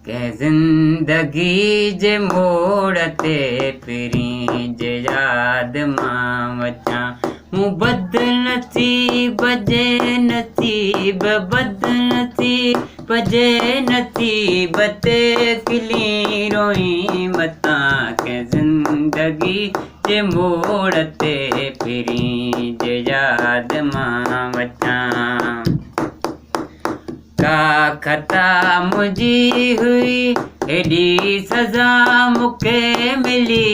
के जिंदगी जे मोड़ ते फिरी जे याद मां वचा मूं बदनसीब जे नसीब बदनसीब जे नसीब ते खिली रोई मता के जिंदगी जे मोड़ ते फिरी जे याद मां वचा का खता मुझी हुई एडी सजा मुके मिली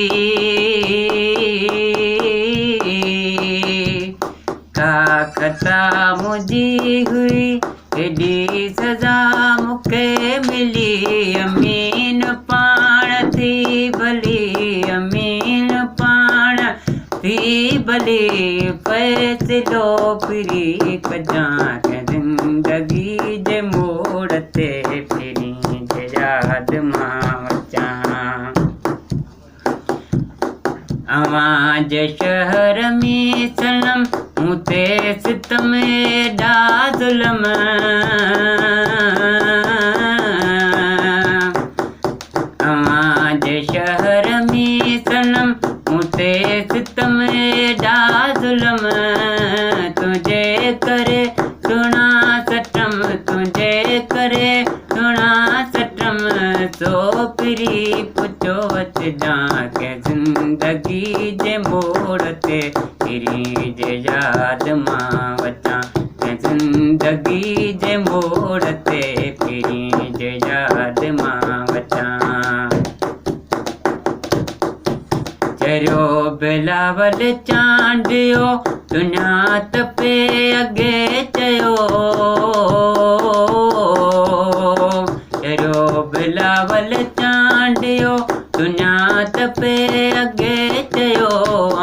का खता मुझी हुई एडी सजा मुके मिली अमीन पाण थी भली अमीन पाण थी भली फैसलो फिरी कजा के जिंदगी जे मोड़ ते फिरी जे याद मां वचा अवां जे शहर में सनम मूं ते सितम एॾा ज़ुल्म अवां जे शहर में सनम मूं ते सितम एॾा ज़ुल्म तुझे करे सुणा सटम तुझे करे सुणा सटम सो फिरी पुछो अचजा के जिंदगी जे मोड़ ते फिरी जे याद मां वचा के जिंदगी जे मोड़ ते फिरी जे याद मां वचा चरियो बिलावल चांडियो सुञात पे अॻे चयो चरियो बिलावल चांडियो सुञात पे अॻे चयो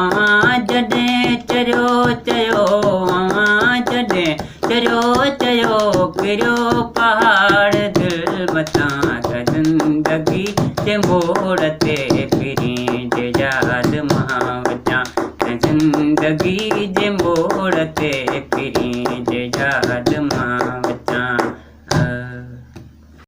अवां जॾहिं चरियो चयो अवां जॾहिं चरियो चयो किरियो पहाड़ दिल मथां त जिंदगी जे मोड़ ते फिरी जे याद मां वचा जिंदगी जे मोड़ ते फिरी जे याद मां वचा